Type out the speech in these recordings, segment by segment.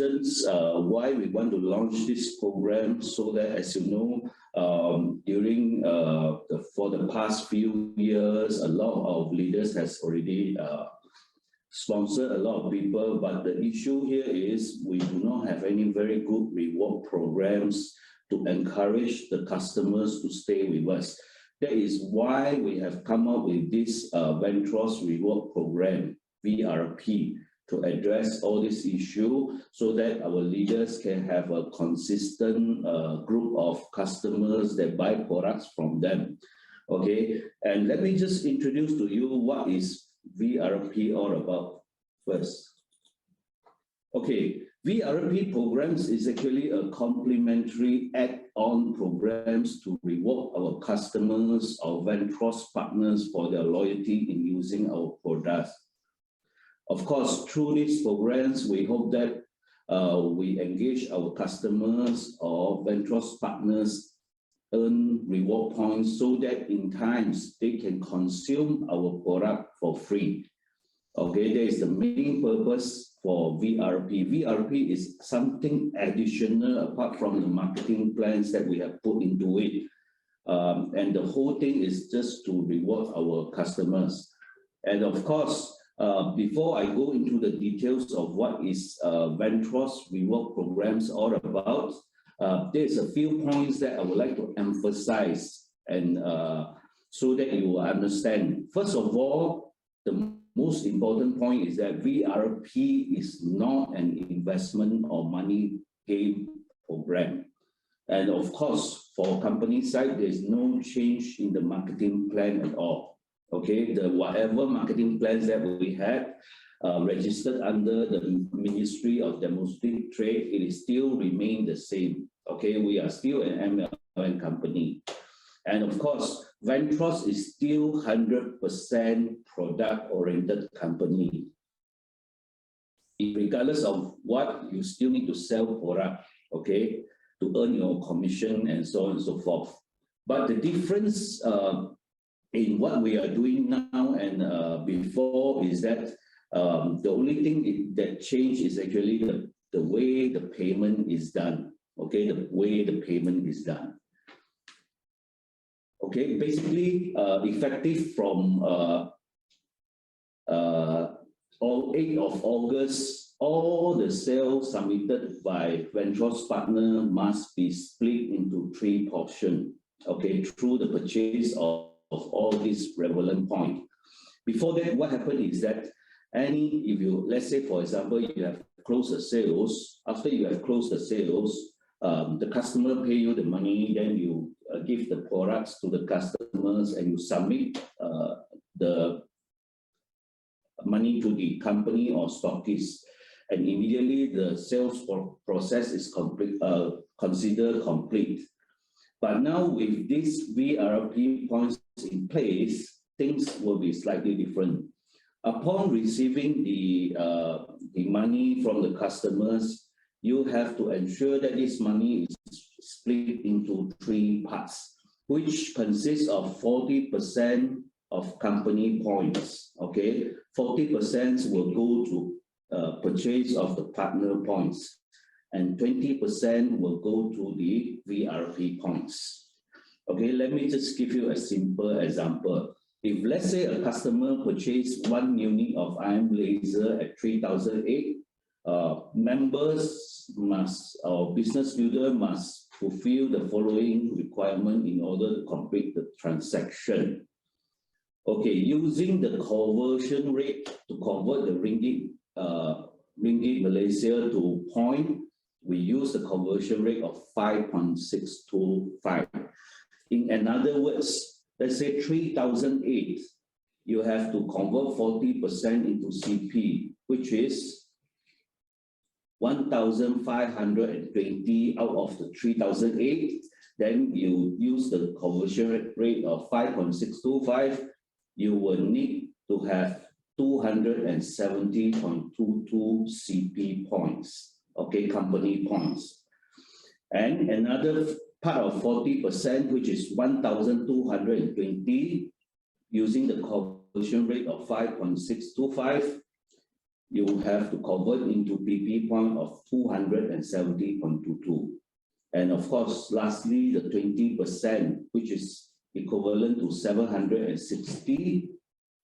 reasons why we want to launch this program, so that, as you know, for the past few years, a lot of leaders has already sponsored a lot of people, but the issue here is we do not have any very good reward programs to encourage the customers to stay with us. That is why we have come up with this Ventros Reward Program, VRP, to address all this issue, so that our leaders can have a consistent group of customers that buy products from them. Okay, and let me just introduce to you what is VRP all about first. Okay, VRP programs is actually a complementary add-on programs to reward our customers or Ventros partners for their loyalty in using our products. Of course, through these programs, we hope that we engage our customers or Ventros partners earn reward points, so that in times they can consume our product for free. Okay, that is the main purpose for VRP. VRP is something additional apart from the marketing plans that we have put into it. And the whole thing is just to reward our customers. And of course, before I go into the details of what is Ventros reward programs all about, there's a few points that I would like to emphasize, and so that you will understand. First of all, the most important point is that VRP is not an investment or money game program. And of course, for company side, there's no change in the marketing plan at all. Okay, whatever marketing plans that we had registered under the Ministry of Domestic Trade, it is still remain the same. Okay, we are still an MLM company. And of course, Ventros is still 100% product-oriented company. Regardless of what, you still need to sell product, okay, to earn your commission and so on and so forth. But the difference in what we are doing now and before is that the only thing that changed is actually the way the payment is done. Okay, the way the payment is done. Okay, basically effective from 8th of August, all the sales submitted by Ventros partner must be split into 3 portions. Okay, through the purchase of all these relevant points. Before that, what happened is that if you, let's say for example, you have closed the sales, after you have closed the sales, the customer pay you the money, then you give the products to the customers and you submit the money to the company or stockist, and immediately the sales process is considered complete. But now with this VRP points in place, things will be slightly different. Upon receiving the money from the customers, you have to ensure that this money is split into 3 parts, which consists of 40% of company points. Okay, 40% will go to purchase of the partner points, and 20% will go to the VRP points. Okay, let me just give you a simple example. If let's say a customer purchased 1 unit of iron laser at 3,008, members must, or business user must fulfill the following requirement in order to complete the transaction. Okay, using the conversion rate to convert the ringgit Malaysia to point, we use the conversion rate of 5.625. In other words, let's say 3,008, you have to convert 40% into CP, which is 1,520 out of the 3,008. Then you use the conversion rate of 5.625. You will need to have 270.22 CP points, okay, company points. And another part of 40%, which is 1,220, using the conversion rate of 5.625, you have to convert into PP point of 270.22. And of course, lastly, the 20%, which is equivalent to 760,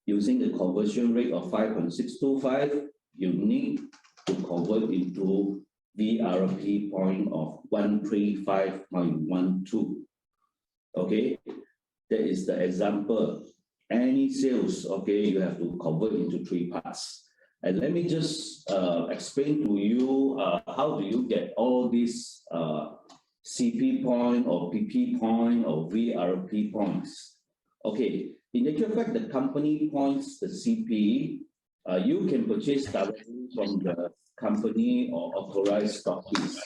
using the conversion rate of 5.625, you need to convert into VRP point of 135.12. Okay, that is the example. Any sales, okay, you have to convert into 3 parts. And let me just explain to you how do you get all these CP point or PP point or VRP points. Okay, in actual fact, the company points, the CP, you can purchase directly from the company or authorized stockists.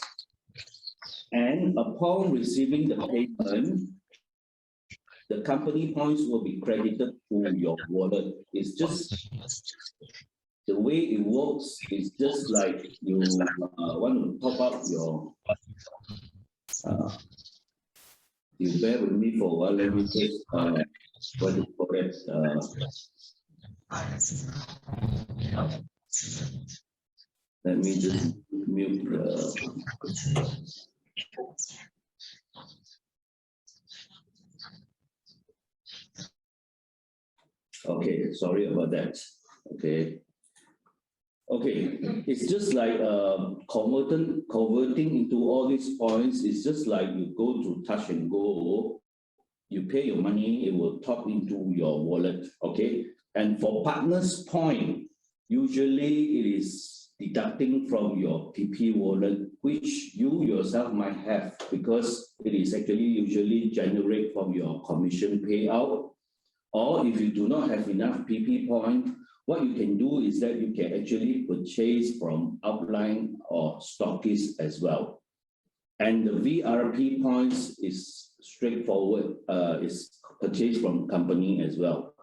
And upon receiving the payment, the company points will be credited to your wallet. It's just the way it works is just like you want to top up your. You bear with me for a while. Let me just what do you call it? Let me just mute the. Okay, sorry about that. Okay. Okay, it's just like converting into all these points. It's just like you go to Touch and Go, you pay your money, it will top into your wallet. Okay, and for partners point, usually it is deducting from your PP wallet, which you yourself might have because it is actually usually generated from your commission payout. Or if you do not have enough PP point, what you can do is that you can actually purchase from upline or stockists as well. And the VRP points is straightforward, is purchased from company as well.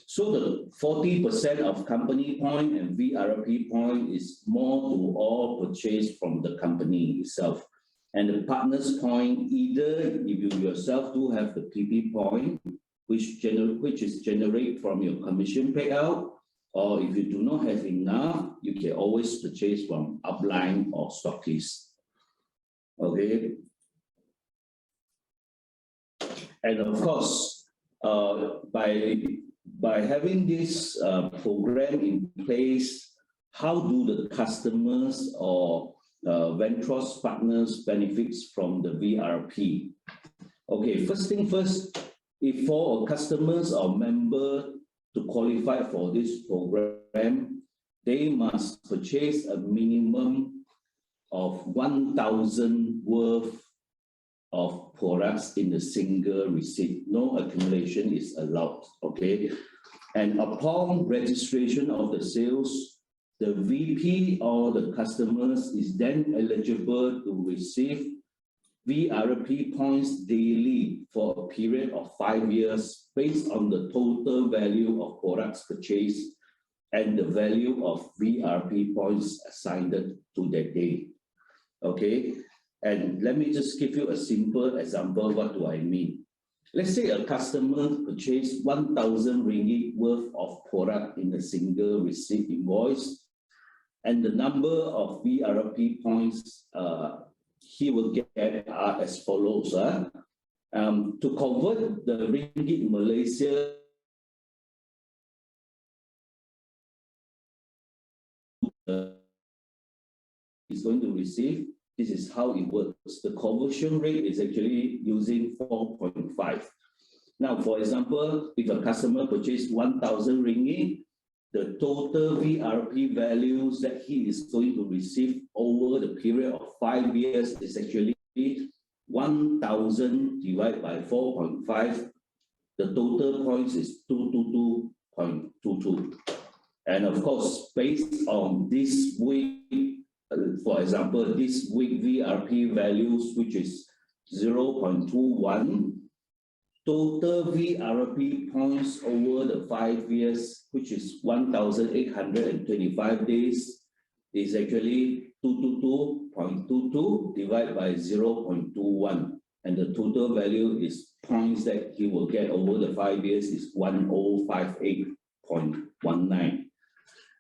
So the 40% of company point and VRP point is more to all purchased from the company itself. And the partners point, either if you yourself do have the PP point, which is generated from your commission payout, or if you do not have enough, you can always purchase from upline or stockists. Okay. And of course, by having this program in place, how do the customers or Ventros partners benefits from the VRP? Okay, first thing first, if for customers or member to qualify for this program, they must purchase a minimum of 1,000 worth of products in a single receipt. No accumulation is allowed, okay? And upon registration of the sales, the VP or the customers is then eligible to receive VRP points daily for a period of 5 years based on the total value of products purchased and the value of VRP points assigned to that day. Okay, and let me just give you a simple example. What do I mean? Let's say a customer purchased 1,000 ringgit worth of product in a single receipt invoice, and the number of VRP points he will get are as follows. To convert the ringgit Malaysia is going to receive, this is how it works. The conversion rate is actually using 4.5. Now, for example, if a customer purchased 1,000 ringgit, the total VRP values that he is going to receive over the period of 5 years is actually 1,000 divided by 4.5. The total points is 222.22. And of course, based on this week, for example, this week VRP values, which is 0.21, total VRP points over the 5 years, which is 1,825 days, is actually 222.22 divided by 0.21. And the total value is points that he will get over the 5 years is 1058.19.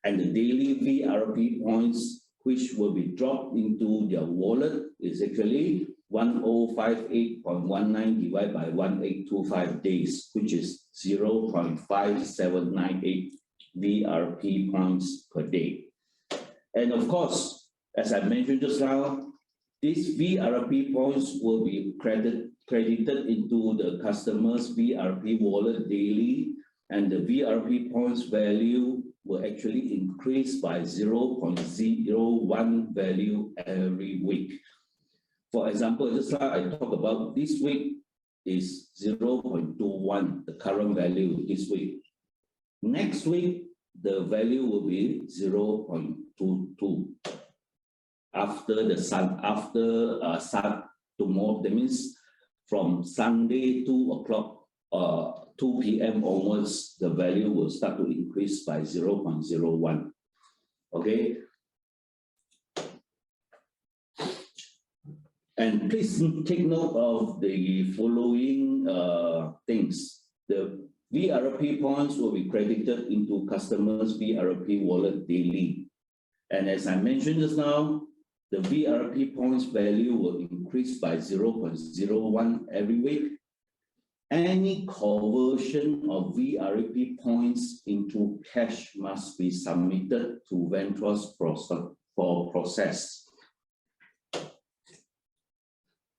And the daily VRP points which will be dropped into their wallet is actually 1058.19 divided by 1825 days, which is 0.5798 VRP points per day. And of course, as I mentioned just now, these VRP points will be credited into the customer's VRP wallet daily, and the VRP points value will actually increase by 0.01 value every week. For example, just like I talked about, this week is 0.21, the current value this week. Next week, the value will be 0.22. After tomorrow, that means from Sunday 2 o'clock 2 p.m. onwards, the value will start to increase by 0.01. Okay. And please take note of the following things. The VRP points will be credited into customers' VRP wallet daily. And as I mentioned just now, the VRP points value will increase by 0.01 every week. Any conversion of VRP points into cash must be submitted to Ventros for process.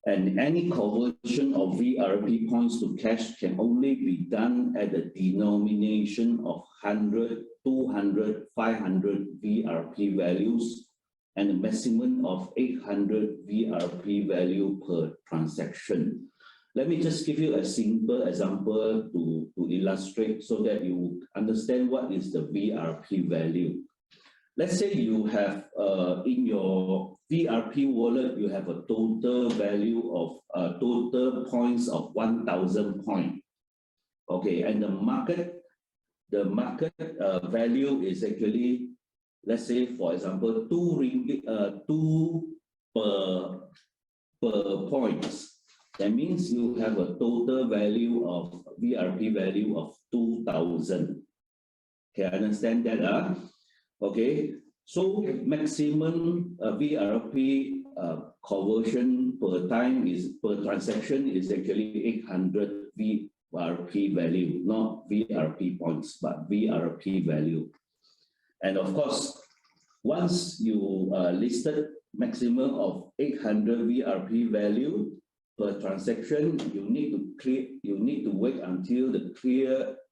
And any conversion of VRP points to cash can only be done at the denomination of 100, 200, 500 VRP values and a maximum of 800 VRP value per transaction. Let me just give you a simple example to illustrate so that you understand what is the VRP value. Let's say you have in your VRP wallet, you have a total value of total points of 1,000 points. Okay, and the market value is actually, let's say, for example, 2 ringgit, 2 per points. That means you have a total value of VRP value of 2,000. Can I understand that? Okay, so maximum VRP conversion per transaction is actually 800 VRP value, not VRP points, but VRP value. And of course, once you listed maximum of 800 VRP value per transaction, you need to wait until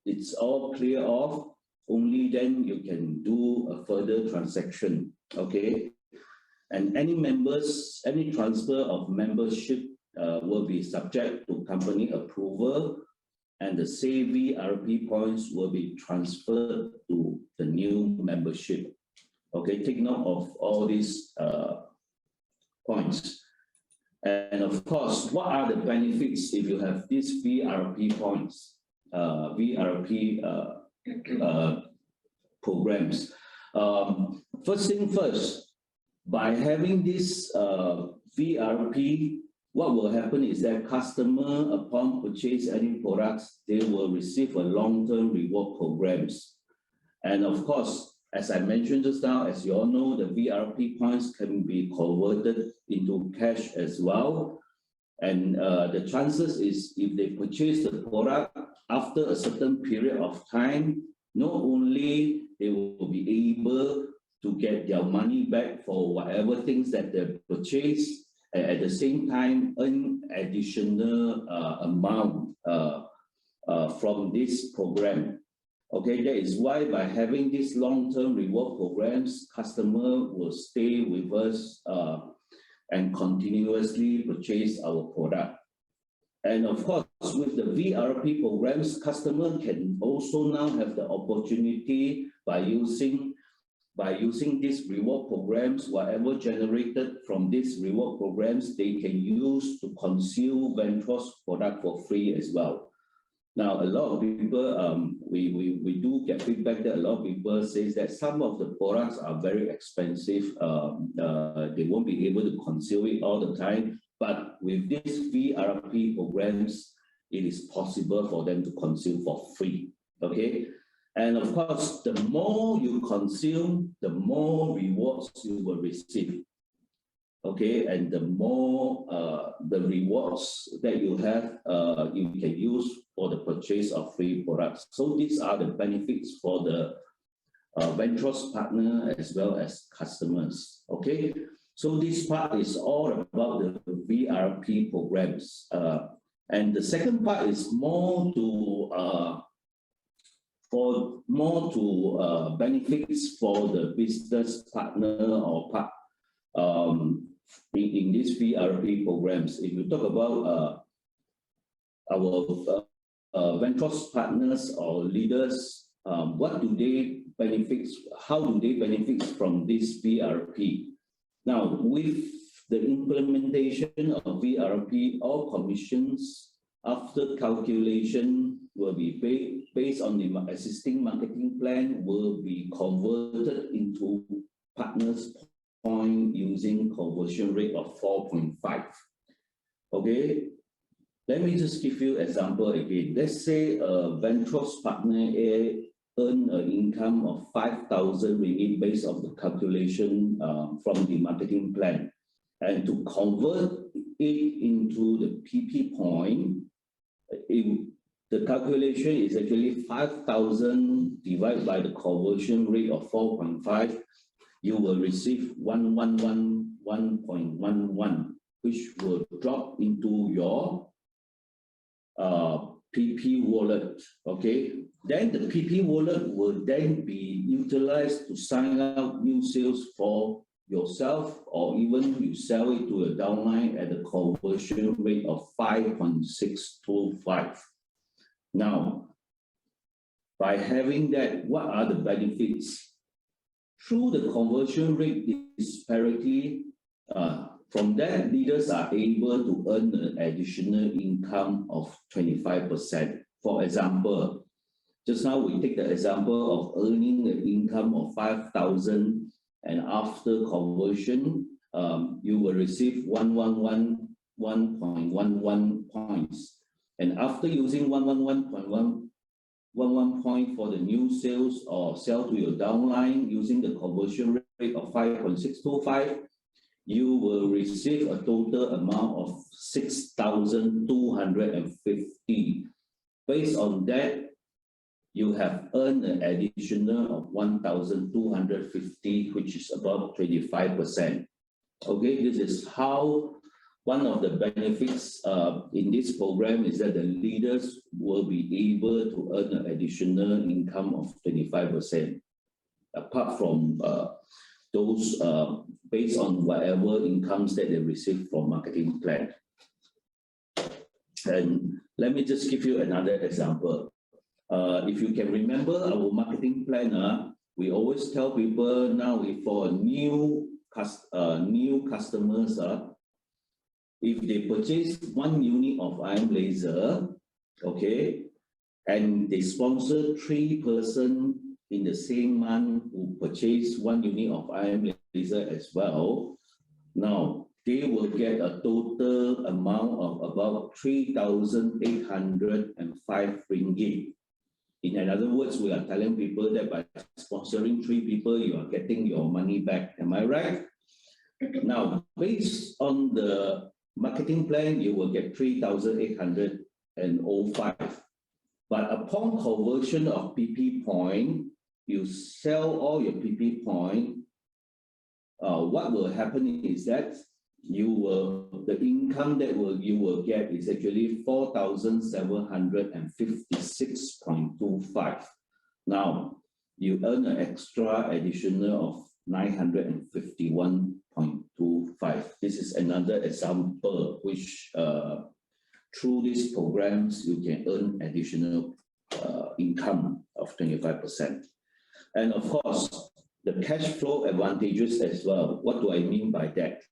it's all clear off. Only then you can do a further transaction. Okay, and any transfer of membership will be subject to company approval, and the same VRP points will be transferred to the new membership. Okay, take note of all these points. And of course, what are the benefits if you have these VRP points, VRP programs? First thing first, by having this VRP, what will happen is that customer, upon purchase any products, they will receive a long-term reward programs. And of course, as I mentioned just now, as you all know, the VRP points can be converted into cash as well. And the chances is if they purchase the product after a certain period of time, not only they will be able to get their money back for whatever things that they purchased, and at the same time earn additional amount from this program. Okay, that is why by having these long-term reward programs, customer will stay with us and continuously purchase our product. And of course, with the VRP programs, customer can also now have the opportunity by using these reward programs, whatever generated from these reward programs, they can use to consume Ventros product for free as well. Now, a lot of people, we do get feedback that a lot of people say that some of the products are very expensive. They won't be able to consume it all the time. But with these VRP programs, it is possible for them to consume for free. Okay. And of course, the more you consume, the more rewards you will receive. Okay, and the more the rewards that you have, you can use for the purchase of free products. So these are the benefits for the ventures partner as well as customers. Okay, so this part is all about the VRP programs, and the second part is more to benefits for the business partner or in these VRP programs. If you talk about our ventures partners or leaders, what do they benefit? How do they benefit from this VRP? Now, with the implementation of VRP, all commissions after calculation will be based on the existing marketing plan will be converted into partners point using conversion rate of 4.5. Okay, let me just give you an example again. Let's say a ventures partner A earn an income of 5,000 ringgit based on the calculation from the marketing plan. And to convert it into the PP point, the calculation is actually 5,000 divided by the conversion rate of 4.5. You will receive 1,111.11, which will drop into your PP wallet. Okay, then the PP wallet will then be utilized to sign up new sales for yourself, or even you sell it to a downline at a conversion rate of 5.625. Now, by having that, what are the benefits? Through the conversion rate disparity, from that, leaders are able to earn an additional income of 25%. For example, just now we take the example of earning an income of 5,000, and after conversion, you will receive 111.11 points. And after using 111.11 point for the new sales or sell to your downline using the conversion rate of 5.625, you will receive a total amount of 6,250. Based on that, you have earned an additional of 1,250, which is about 25%. Okay, this is how one of the benefits in this program is that the leaders will be able to earn an additional income of 25%, apart from those based on whatever incomes that they receive from marketing plan. And let me just give you another example. If you can remember our marketing plan, we always tell people now for new customers, if they purchase 1 unit of iron laser, okay, and they sponsor 3 persons in the same month who purchase 1 unit of iron laser as well, now they will get a total amount of about 3,805 ringgit. In other words, we are telling people that by sponsoring 3 people, you are getting your money back. Am I right? Now, based on the marketing plan, you will get 3,805. But upon conversion of PP point, you sell all your PP point. What will happen is that the income that you will get is actually 4,756.25. Now, you earn an extra additional of 951.25. This is another example which through these programs, you can earn additional income of 25%. And of course, the cash flow advantages as well. What do I mean by that?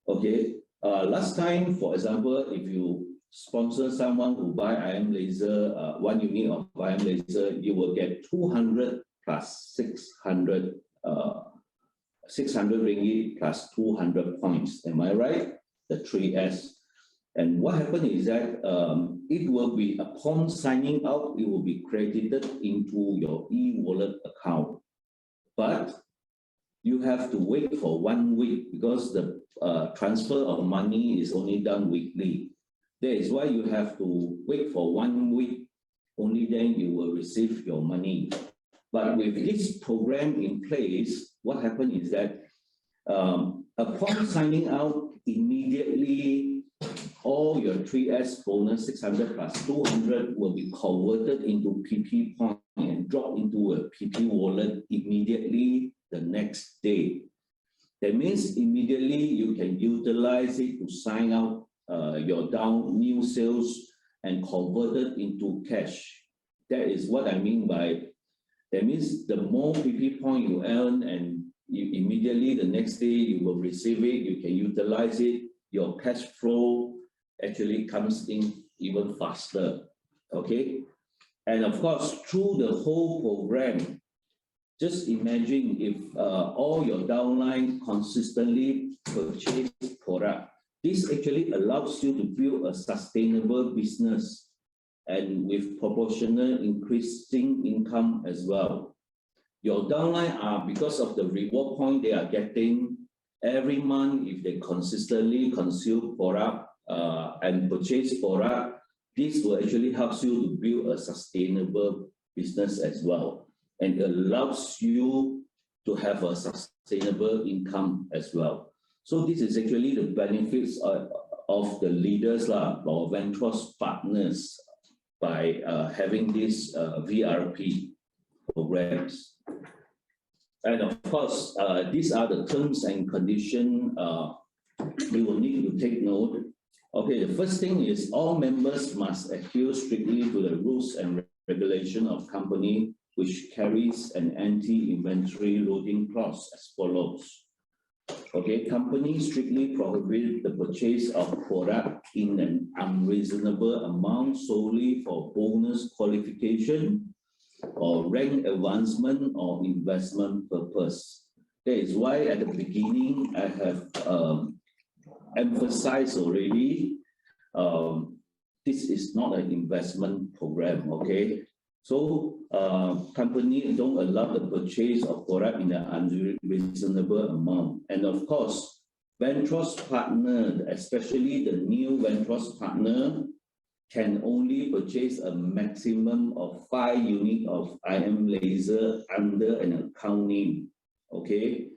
Okay, last time, for example, if you sponsor someone who buy iron laser, 1 unit of iron laser, you will get 200 plus 600 ringgit plus 200 points. Am I right? The 3S. And what happened is that it will be, upon signing out, it will be credited into your e-wallet account. But you have to wait for 1 week because the transfer of money is only done weekly. That is why you have to wait for 1 week. Only then you will receive your money. But with this program in place, what happened is that upon signing out, immediately all your 3S bonus 600 plus 200 will be converted into PP point and drop into a PP wallet immediately the next day. That means immediately you can utilize it to sign out your new sales and convert it into cash. That is what I mean by, that means the more PP point you earn and immediately the next day you will receive it, you can utilize it, your cash flow actually comes in even faster, okay? And of course, through the whole program, just imagine if all your downline consistently purchase product. This actually allows you to build a sustainable business and with proportional increasing income as well. Your downline are, because of the reward point they are getting every month, if they consistently consume product and purchase product, this will actually help you to build a sustainable business as well, and allows you to have a sustainable income as well. So this is actually the benefits of the leaders or Ventros partners by having these VRP programs. And of course, these are the terms and conditions you will need to take note. Okay, the first thing is all members must adhere strictly to the rules and regulation of company which carries an anti-inventory loading clause as follows. Okay, companies strictly prohibit the purchase of product in an unreasonable amount solely for bonus qualification or rank advancement or investment purpose. That is why at the beginning I have emphasized already, this is not an investment program, okay? So companies don't allow the purchase of product in an unreasonable amount. And of course, Ventros partner, especially the new Ventros partner, can only purchase a maximum of 5 units of IM laser under an account name, okay?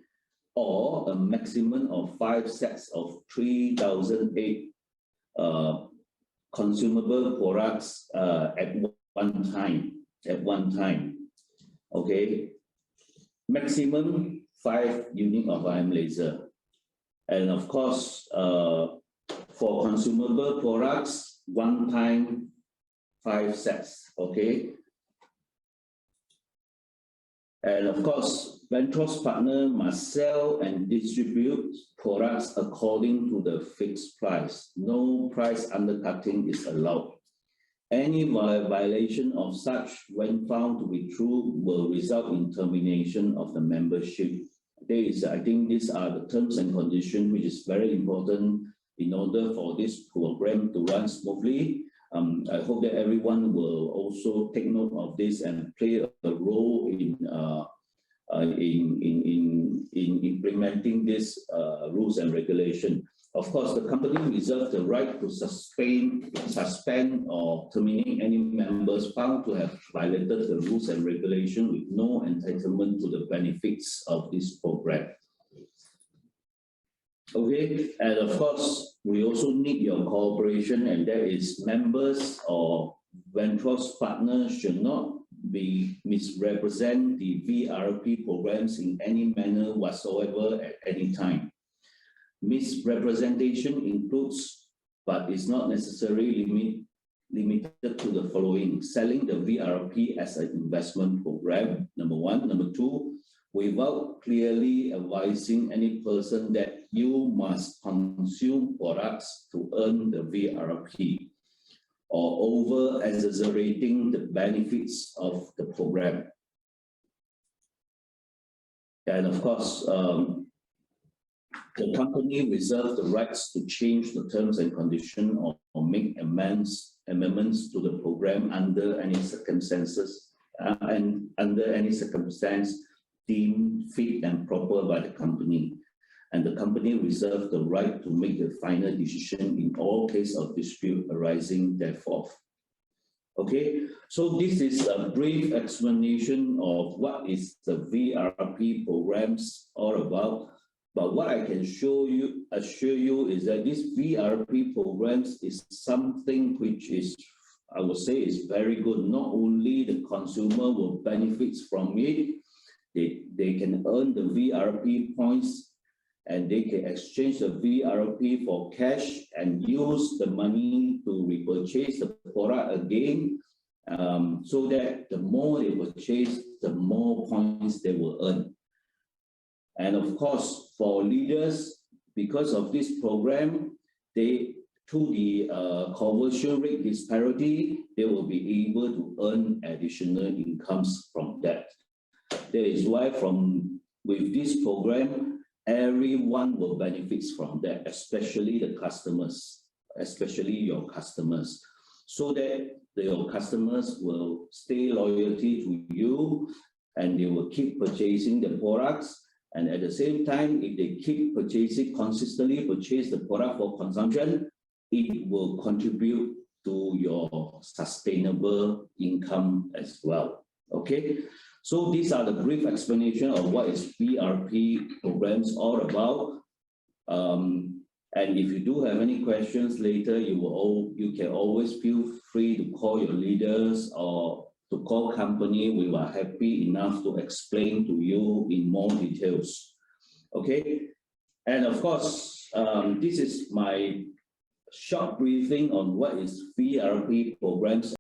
Or a maximum of 5 sets of 3008 consumable products at one time, okay? Maximum 5 units of IM laser. And of course, for consumable products, one time 5 sets, okay? And of course, Ventros partner must sell and distribute products according to the fixed price. No price undercutting is allowed. Any violation of such, when found to be true, will result in termination of the membership. I think these are the terms and conditions which is very important in order for this program to run smoothly. I hope that everyone will also take note of this and play a role in implementing this rules and regulation. Of course, the company reserves the right to suspend or terminate any members found to have violated the rules and regulation with no entitlement to the benefits of this program. Okay, and of course, we also need your cooperation, and that is members or Ventros partners should not be misrepresent the VRP programs in any manner whatsoever at any time. Misrepresentation includes, but is not necessarily limited to the following: selling the VRP as an investment program, number 1. Number 2, without clearly advising any person that you must consume products to earn the VRP, or over-exaggerating the benefits of the program. And of course, The company reserves the rights to change the terms and conditions or make amendments to the program under any circumstances and under any circumstance deemed fit and proper by the company. And the company reserves the right to make the final decision in all cases of dispute arising therefore. Okay, so this is a brief explanation of what is the VRP programs all about. But what I can assure you is that this VRP programs is something which is, I would say, is very good. Not only the consumer will benefit from it, they can earn the VRP points and they can exchange the VRP for cash and use the money to repurchase the product again, so that the more they purchase, the more points they will earn. And of course, for leaders, because of this program, through the conversion rate disparity, they will be able to earn additional incomes from that. That is why with this program, everyone will benefit from that, especially the customers, especially your customers, so that your customers will stay loyalty to you and they will keep purchasing the products. And at the same time, if they keep consistently purchase the product for consumption, it will contribute to your sustainable income as well. Okay, so these are the brief explanation of what is VRP programs all about. And if you do have any questions later, you can always feel free to call your leaders or to call company. We are happy enough to explain to you in more details. Okay, and of course, this is my short briefing on what is VRP programs